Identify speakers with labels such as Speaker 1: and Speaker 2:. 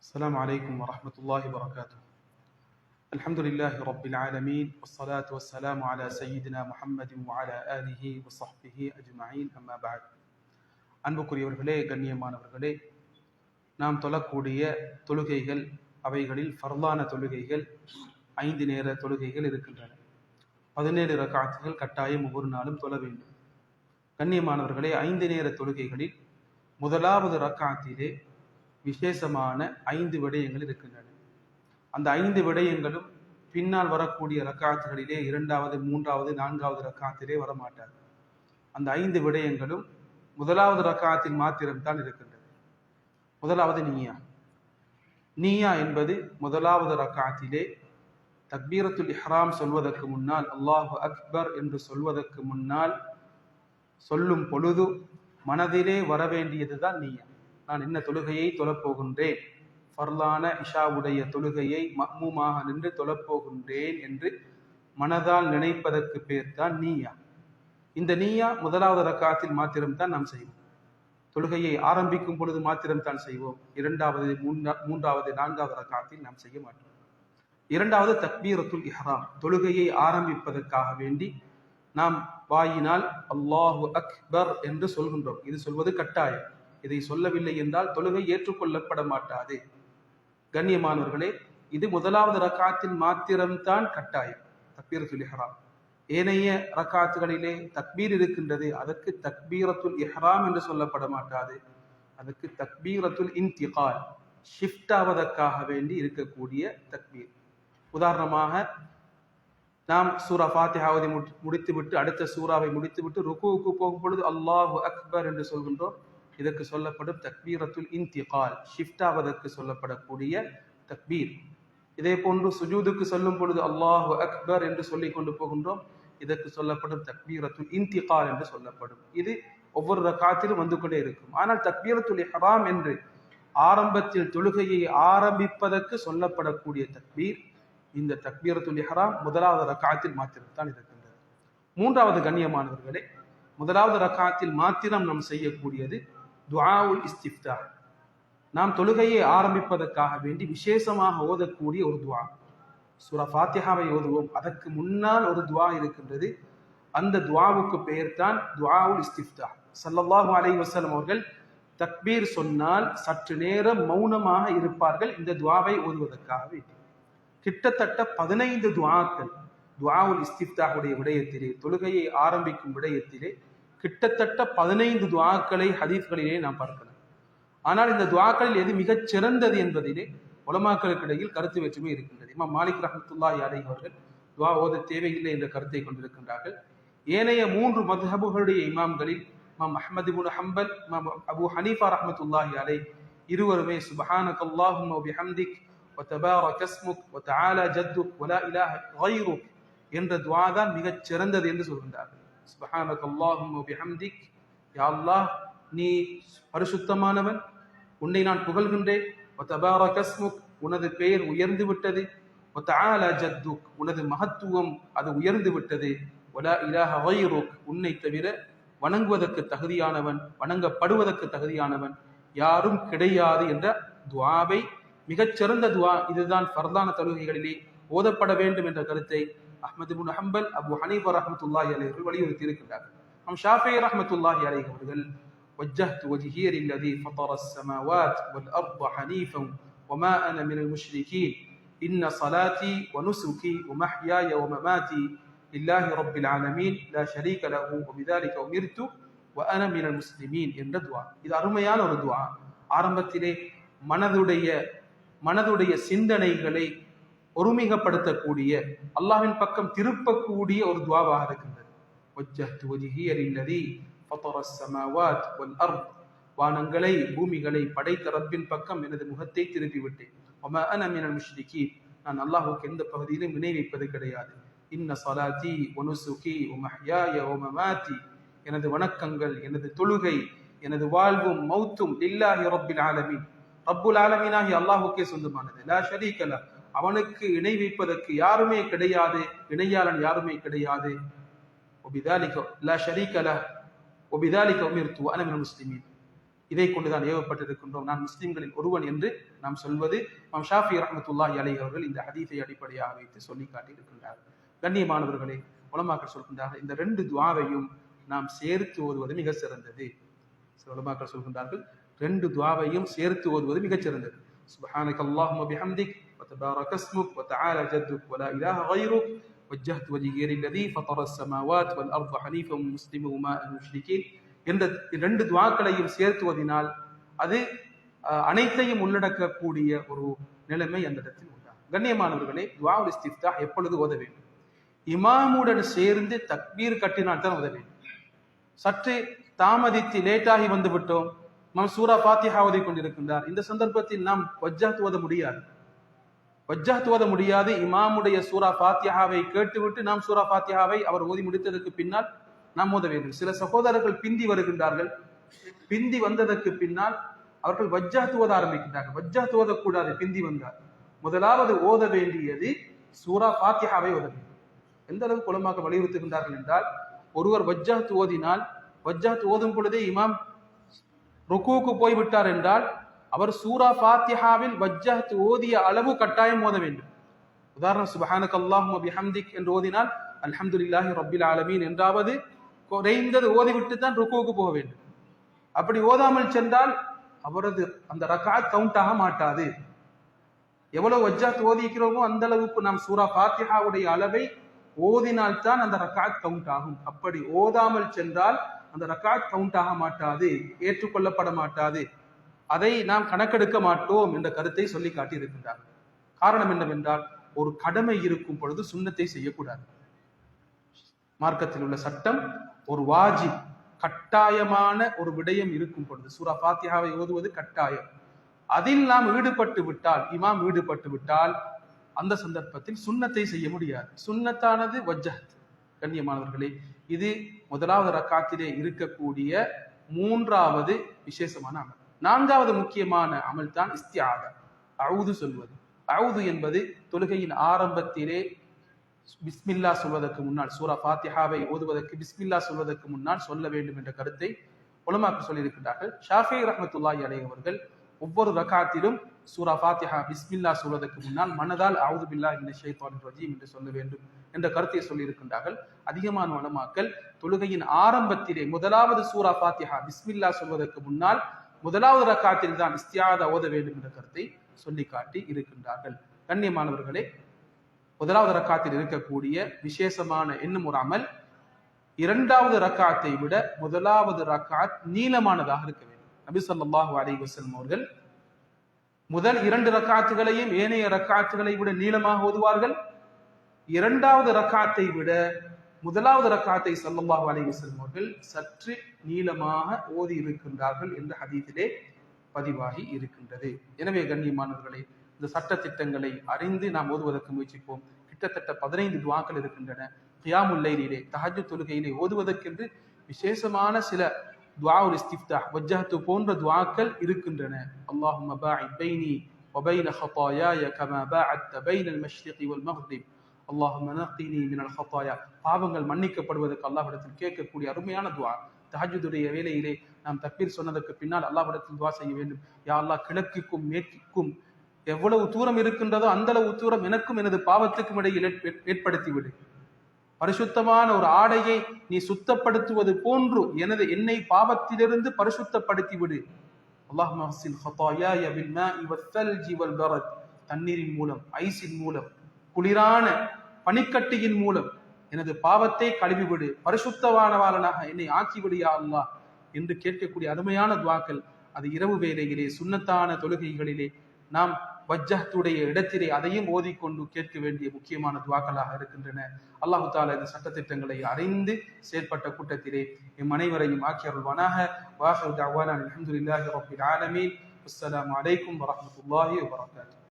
Speaker 1: السلام عليكم ورحمة الله وبركاته. الحمد لله رب العالمين والصلاة والسلام على سيدنا محمد وعلى آله وصحبه أجمعين أما بعد. அன்புக்குரியவர்களே, கண்ணியமானவர்களே, நாம் தொழக்கூடிய தொழுகைகள் அவைகளில் ஃபர்லான தொழுகைகள் 5 நேர தொழுகைகள் இருக்கின்றன. 17 ரக்காத்துகள் கட்டாயம் ஒவ்வொரு நாளும் தொழ வேண்டும். கண்ணியமானவர்களே, 5 நேர தொழுகைகளில் முதலாவது ரக்காத்திலே விசேஷமான 5 விடயங்கள் இருக்கின்றன. அந்த 5 விடயங்களும் பின்னால் வரக்கூடிய ரக்காத்துகளிலே 2வது, 3வது, 4வது ரக்காத்திலே வரமாட்டார். அந்த 5 விடயங்களும் முதலாவது ரக்காத்தில் மாத்திரம்தான் இருக்கின்றது. முதலாவது நீயா என்பது முதலாவது ரக்காத்திலே தக்பீரத்துல் இஹ்ராம் சொல்வதற்கு முன்னால், அல்லாஹு அக்பர் என்று சொல்வதற்கு முன்னால் சொல்லும் பொழுது மனதிலே வர வேண்டியதுதான் நீயா. நான் என்ன தொழுகையை தொழப்போகின்றேன், ஃபர்லான இஷாவுடைய தொழுகையை மஅ்மூமாக நின்று தொழப்போகின்றேன் என்று மனதால் நினைப்பதற்கு பேர் தான் நீயா. இந்த நீயா முதலாவது ரக்காத்தில் மாத்திரம்தான் நாம் செய்வோம். தொழுகையை ஆரம்பிக்கும் பொழுது மாத்திரம்தான் செய்வோம். 2வது, 3வது, 4வது ரக்காத்தில் நாம் செய்ய மாட்டோம். 2வது தக்பீரத்துல் இஹ்ராம், தொழுகையை ஆரம்பிப்பதற்காக வேண்டி நாம் வாயினால் அல்லாஹு அக்பர் என்று சொல்கின்றோம். இது சொல்வது கட்டாயம். இதை சொல்லவில்லை என்றால் தொழுகை ஏற்றுக்கொள்ளப்பட மாட்டாது. கண்ணியமானவர்களே, இது முதலாவது ரக்காத்தில் மாத்திரம்தான் கட்டாயம் தக்பீரத்துல் இஹ்ராம். ஏனைய ரக்காத்துகளிலே தக்பீர் இருக்கின்றது, அதற்கு தக்பீரத்துல் இஹ்ராம் என்று சொல்லப்பட மாட்டாது. அதற்கு தக்பீரத்துல் இன்திகால், ஷிஃப்ட் ஆவதற்காக வேண்டி இருக்கக்கூடிய தக்பீர். உதாரணமாக, நாம் சூரா ஃபாத்திஹாவை முடித்துவிட்டு அடுத்த சூறாவை முடித்துவிட்டு ருக்குவுக்கு போகும் பொழுது அல்லாஹு அக்பர் என்று சொல்கின்றோம். இதற்கு சொல்லப்படும் தக்பீரத்துல் இன்திகால், ஷிஃப்ட் ஆவதற்கு சொல்லப்படக்கூடிய தக்பீர். இதே போன்று சுஜூதுக்கு சொல்லும் பொழுது அல்லாஹு அக்பர் என்று சொல்லிக் கொண்டு போகின்றோம். இதற்கு சொல்லப்படும் தக்பீரத்துல் இன்திகால் என்று சொல்லப்படும். இது ஒவ்வொரு ரக்காத்திலும் வந்து கொண்டே இருக்கும். ஆனால் தக்பீரத்துல் இஹ்ராம் என்று ஆரம்பத்தில் தொழுகையை ஆரம்பிப்பதற்கு சொல்லப்படக்கூடிய தக்பீர், இந்த தக்பீரத்துல் இஹ்ராம் முதலாவது ரக்காத்தில் மாத்திரம்தான் இருக்கின்றது. 3வது கண்ணியமானவர்களே, முதலாவது ரக்காத்தில் மாத்திரம் நாம் செய்யக்கூடியது துஆவுல் இஸ்திஃப்தாஹ். நாம் தொழுகையை ஆரம்பிப்பதற்காக வேண்டி விசேஷமாக ஓதக்கூடிய ஒரு துஆ. சூரா ஃபாத்திஹாவை ஓதுவோம், அதற்கு முன்னால் ஒரு துஆ இருக்கின்றது. அந்த துஆவுக்கு பெயர் தான் துஆவுல் இஸ்திஃப்தாஹ். ஸல்லல்லாஹு அலைஹி வஸல்லம் அவர்கள் தக்பீர் சொன்னால் சற்று நேரம் மௌனமாக இருப்பார்கள் இந்த துஆவை ஓதுவதற்காக வேண்டி. கிட்டத்தட்ட 15 துஆக்கள் துஆவுல் இஸ்திஃப்தாஹுடைய விடயத்திலே, தொழுகையை ஆரம்பிக்கும் விடயத்திலே கிட்டத்தட்ட 15 துஆக்களை ஹதீஸ்களிலே நாம் பார்க்கலாம். ஆனால் இந்த துஆக்களில் எது மிகச் சிறந்தது என்பதிலே உலமாக்களுக்கு இடையில் கருத்து வேற்றுமை இருக்கின்றது. இமாம் மாலிக் ரஹ்மத்துல்லாஹி அலைஹி அவர்கள் துஆ ஓத தேவையில்லை என்ற கருத்தை கொண்டிருக்கின்றார்கள். ஏனைய 3 மத்ஹபுகளுடைய இமாம்களில் இமாம் அஹ்மத் இப்னு ஹம்பல், இமாம் அபூ ஹனீஃபா ரஹ்மத்துல்லாஹி அலைஹி இருவருமே சுப்ஹானக்கல்லாஹும்ம வ பிஹம்திக் வ தபாரக இஸ்முக் வ தஆலா ஜத்துக் வ லா இலாஹ கைருக் என்ற துஆ தான் மிகச் சிறந்தது என்று சொல்கின்றார்கள். சுப்ஹானக்கல்லாஹும்ம வ பிஹம்திக், யா அல்லாஹ், நீ பரிசுத்தமானவன், உன்னை நான் புகழ்கின்றேன். வ தபாரக இஸ்முக், உனது பெயர் உயர்ந்து விட்டது. வ தஆலா ஜத்துக், உனது மகத்துவம் அது உயர்ந்து விட்டது. வ லா இலாஹ கைருக், உன்னை தவிர வணங்குவதற்கு தகுதியானவன், வணங்கப்படுவதற்கு தகுதியானவன் யாரும் கிடையாது என்ற துஆவை, மிகச்சிறந்த துஆ இதுதான், ஃபர்தான தொழுகைகளிலே ஓதப்பட வேண்டும் என்ற கருத்தை அஹ்மத் இப்னு ஹம்பல், அபூ ஹனீஃபா ரஹ்மத்துல்லாஹி அலைஹி அவர்கள் வலியுறுத்தி இருக்கிறார்கள். ஷாஃபிஈ ரஹ்மத்துல்லாஹி அலைஹி அவர்கள் வஜ்ஜஹ்து வஜ்ஹிய லில்லதி ஃபதர அஸ்ஸமாவாத் வல் அர்த ஹனீஃபன் வமா அன மினல் முஷ்ரிகீன் இன்ன ஸலாத்தி வ நுசுகி வ மஹ்யாய வ மமாத்தி லில்லாஹி ரப்பில் ஆலமீன் லா ஷரீக லஹு வ பிதாலிக உமிர்து வ அன மினல் முஸ்லிமீன் என்ற துஆ. இது அருமையான ஒரு துஆ. ஆரம்பத்திலே மனதுடைய சிந்தனைகளை ஒருமிகப்படுத்தக்கூடிய, அல்லாஹ்வின் பக்கம் திருப்பக்கூடிய ஒரு துஆவாக இருக்கின்றது. வஜ்ஜஹ்து வஜ்ஹிய லில்லதி ஃபதர அஸ்ஸமாவாத் வல் அர்த், வானங்களை பூமிகளை படைத்த ரப்பின் பக்கம் எனது முகத்தை திருப்பி விட்டேன். வமா அன மினல் முஷ்ரிகீன், நான் அல்லாஹ்வுக்கு எந்த பகுதியிலும் இணை வைப்பது கிடையாது. இன்ன ஸலாத்தி வ நுசுகி வ மஹ்யாய வ மமாத்தி, எனது வணக்கங்கள், எனது தொழுகை, எனது வாழ்வும் மௌத்தும் லில்லாஹி ரப்பில் ஆலமீன், ரப்புல் ஆலமீனாகிய அல்லாஹ்வுக்கே சொந்தமானது. லா ஷரீக லஹ், அவனுக்கு இணை வைப்பதற்கு யாருமே கிடையாது, இணையாளன் யாருமே கிடையாது. وبذلك لا شريك له وبذلك أمرت وأنا من المسلمين, இதை கொண்டுதான் ஏவப்பட்டிருக்கின்றோம், நான் முஸ்லிம்களில் ஒருவன் என்று நாம் சொல்வது இமாம் ஷாஃபி ரஹ்மத்துல்லாஹி அலைஹி அவர்கள் இந்த ஹதீஸை அடிப்படையாக வைத்து சொல்லி காட்டியிருக்கின்றார்கள். கண்ணியமானவர்களே, உலமாக்கள் சொல்கின்றார்கள் இந்த ரெண்டு துஆவையும் நாம் சேர்த்து ஓதுவது மிக சிறந்தது. உலமாக்கள் சொல்கின்றார்கள் ரெண்டு துஆவையும் சேர்த்து ஓதுவது மிகச் சிறந்தது. சுப்ஹானக அல்லாஹும்ம பிஹம்திக் வ தபாரக இஸ்முக் வ தஆலா ஜத்துக் வ லா இலாஹ கைருக் வஜ்ஜஹ்து வஜ்ஹிய லில்லதீ ஃபதர ஸ்-ஸமாவாத் வல் அர்த ஹனீஃபன் முஸ்லிமன் வ மா அன முஷ்ரிகீன் என்ற ரெண்டு துஆக்களையும் சேர்த்து ஓதினால் அது அனைத்தையும் உள்ளடக்கக்கூடிய ஒரு நிலைமை அந்த இடத்தில் உண்டாகும். கண்ணியமானவர்களே, துஆஉல் இஸ்திஃப்தாஹ் எப்பொழுது ஓத வேண்டும்? இமாமுடன் சேர்ந்து தக்பீர் கட்டினால் தான் ஓத வேண்டும். சற்று தாமதித்து லேட்டாகி வந்து விட்டோம், நாம் சூரா ஃபாத்திஹா ஓதி கொண்டிருக்கின்றார், இந்த சந்தர்ப்பத்தில் நாம் வஜ்ஜஹ் ஓத முடியாது. வஜ்ஜஹ் ஓத முடியாது. இமாமுடைய சூரா ஃபாத்திஹாவை கேட்டுவிட்டு நாம் சூரா ஃபாத்திஹாவை அவர் ஓதி முடித்ததற்கு பின்னால் நாம் ஓத வேண்டும். சில சகோதரர்கள் பிந்தி வருகின்றார்கள், பிந்தி வந்ததற்கு பின்னால் அவர்கள் வஜ்ஜஹ் ஓத ஆரம்பிக்கின்றார்கள். வஜ்ஜஹ் ஓதக்கூடாது. பிந்தி வந்தார் முதலாவது ஓத வேண்டியது சூரா ஃபாத்திஹாவை ஓத வேண்டும். எந்த அளவுக்கு உலமாக்கள் வலியுறுத்துகின்றார்கள் என்றால், ஒருவர் வஜ்ஜஹ் ஓதினால் வஜ்ஜஹ் ஓதும் பொழுதே இமாம் ருக்கூக்கு போய்விட்டார் என்றால் அவர் சூரா ஃபாத்திஹாவில் வஜ்ஜஹ் ஓதிய அளவு கட்டாயம் ஓத வேண்டும். உதாரணம், சுப்ஹானக அல்லாஹும்ம பிஹம்திக் என்று ஓதினால் அல்ஹம்துலில்லாஹி ரப்பில் ஆலமீன் என்றாவது குறைந்தது ஓதிவிட்டு தான் ருக்கூக்கு போக வேண்டும். அப்படி ஓதாமல் சென்றால் அவரது அந்த ரக்அத் கவுண்ட் ஆக மாட்டாது. எவ்வளவு வஜ்ஜஹ் ஓதிக்கிறோமோ அந்த அளவுக்கு நாம் சூரா ஃபாத்திஹாவுடைய அளவை ஓதினால்தான் அந்த ரக்அத் கவுண்ட் ஆகும். அப்படி ஓதாமல் சென்றால் அந்த ரக்அத் கவுண்ட் ஆக மாட்டாது, ஏற்றுக்கொள்ளப்பட மாட்டாது. அதை நாம் கணக்கெடுக்க மாட்டோம் என்ற கருத்தை சொல்லி காட்டி இருக்கின்றார். காரணம் என்னவென்றால், ஒரு கடமை இருக்கும் பொழுது சுன்னத்தை செய்யக்கூடாது. மார்க்கத்தில் உள்ள சட்டம் ஒரு வாஜிப், கட்டாயமான ஒரு விடயம் இருக்கும் பொழுது சூரா ஃபாத்திஹாவை ஓதுவது கட்டாயம். அதில் நாம் ஈடுபட்டு விட்டால், இமாம் ஈடுபட்டு விட்டால் அந்த சந்தர்ப்பத்தில் சுன்னத்தை செய்ய முடியாது. சுன்னத்தானது வஜ்ஜஹ். கண்ணியமானவர்களே, இது முதலாவது ரக்காத்திலே இருக்கக்கூடிய மூன்றாவது விசேஷமான அமல். நான்காவது முக்கியமான அமல் தான் இஸ்திஆதா, அஊது சொல்வது. அஊது என்பது தொழுகையின் ஆரம்பத்திலே பிஸ்மில்லா சொல்வதற்கு முன்னால், சூரா ஃபாத்திஹாவை ஓதுவதற்கு பிஸ்மில்லா சொல்வதற்கு முன்னால் சொல்ல வேண்டும் என்ற கருத்தை உலமாக்கள் சொல்லியிருக்கிறார்கள். ஷாஃபிஈ ரஹ்மத்துல்லாஹி அலைஹி அவர்கள் ஒவ்வொரு ரக்காத்திலும் சூரா ஃபாத்திஹா பிஸ்மில்லா சொல்வதற்கு முன்னால் மனதால் அஊது பில்லாஹி மினஷ் ஷைத்தானிர் ரஜீம் என்று சொல்ல வேண்டும் என்ற கருத்தை சொல்லியிருக்கின்றார்கள். அதிகமான உலமாக்கள் தொழுகையின் ஆரம்பத்திலே முதலாவது சூரா ஃபாத்திஹா பிஸ்மில்லா சொல்வதற்கு முன்னால் முதலாவது ரக்காத்தில் தான் இஸ்திஆதா ஓத வேண்டும் என்ற கருத்தை சொல்லி காட்டி இருக்கின்றார்கள். கண்ணியமானவர்களே, முதலாவது ரக்காத்தில் இருக்கக்கூடிய விசேஷமான இன்னும் ஒரு அமல், இரண்டாவது ரக்காத்தை விட முதலாவது ரக்காத் நீளமானதாக இருக்க வேண்டும். நபி ஸல்லல்லாஹு அலைஹி வஸல்லம் அவர்கள் முதல் இரண்டு ரக்காத்துகளையும் ஏனைய ரக்காத்துகளை விட நீளமாக ஓதுவார்கள். இரண்டாவது ரக்காத்தை விட முதலாவது ரக்காத்தை ஸல்லல்லாஹு அலைஹி வஸல்லம் அவர்கள் சற்று நீளமாக ஓதி இருக்கின்றார்கள் என்ற ஹதீஸிலே பதிவாகி இருக்கின்றது. எனவே கண்ணியமானவர்களே, இந்த சட்ட திட்டங்களை அறிந்து நாம் ஓதுவதற்கு முயற்சிப்போம். கிட்டத்தட்ட 15 துஆக்கள் இருக்கின்றன. கியாமுல் லைலிலே, தஹஜ்ஜுத் தொழுகையிலே ஓதுவதற்கென்று விசேஷமான சில துஆஉல் இஸ்திஃப்தாஹ், வஜ்ஜஹ்து போன்ற துஆக்கள் இருக்கின்றன. அல்லாஹும்ம பாஇத் பைனி வ பைன ஹதாயாய கமா பாஅத்த பைனல் மஷ்ரிகி வல் மக்ரிப் அல்லாஹும்ம நக்கினி மினல் ஹதாயா. பாவங்கள் மன்னிக்கப்படுவதற்கு அல்லாஹ்விடத்தில் கேட்கக்கூடிய அருமையான துஆ. தஹஜ்ஜுடைய வேளையிலே நாம் தக்பீர் சொன்னதற்கு பின்னால் அல்லாஹ்விடத்தில் துஆ செய்ய வேண்டும். யா அல்லாஹ், கிழக்குக்கும் மேற்குக்கும் எவ்வளவு தூரம் இருக்கின்றதோ அந்த அளவு தூரம் எனக்கும் எனது பாவத்துக்கும் இடையில் ஏற்படுத்திவிடு. பரிசுத்தமான ஒரு ஆடையை நீ சுத்தப்படுத்துவது போன்று என்னை பாவத்திலிருந்து பரிசுத்தப்படுத்தி விடு. அல்லாஹும்ம ஹஸ்ஸில் ஹதாயாய பில் மாஇ வஸ்ஸல்ஜி வல் பரத். தண்ணீரின் மூலம், ஐஸின் மூலம், குளிரான பனிக்கட்டியின் மூலம் எனது பாவத்தை கழுவிவிடு, பரிசுத்தவானவாளனாக என்னை ஆக்கிவிடு யா அல்லாஹ் என்று கேட்கக்கூடிய அருமையான துஆக்கள். அது இரவு வேளையிலே சுன்னத்தான தொழுகைகளிலே நாம் வஜ்ஜஹ்துடைய இடத்திலே அதையும் ஓதிக்கொண்டு கேட்க வேண்டிய முக்கியமான துஆக்களாக இருக்கின்றன. அல்லாஹு தஆலா இந்த சட்டத்திட்டங்களை அறிந்து செயல்பட்ட கூட்டத்திலே எம் அனைவரையும் ஆக்கி அருள்வானாக. வாஹிரு தஅவானா அல்ஹம்துலில்லாஹி ரப்பில் ஆலமீன். அஸ்ஸலாமு அலைக்கும் வரஹ்மத்துல்லாஹி வபரகாத்துஹு.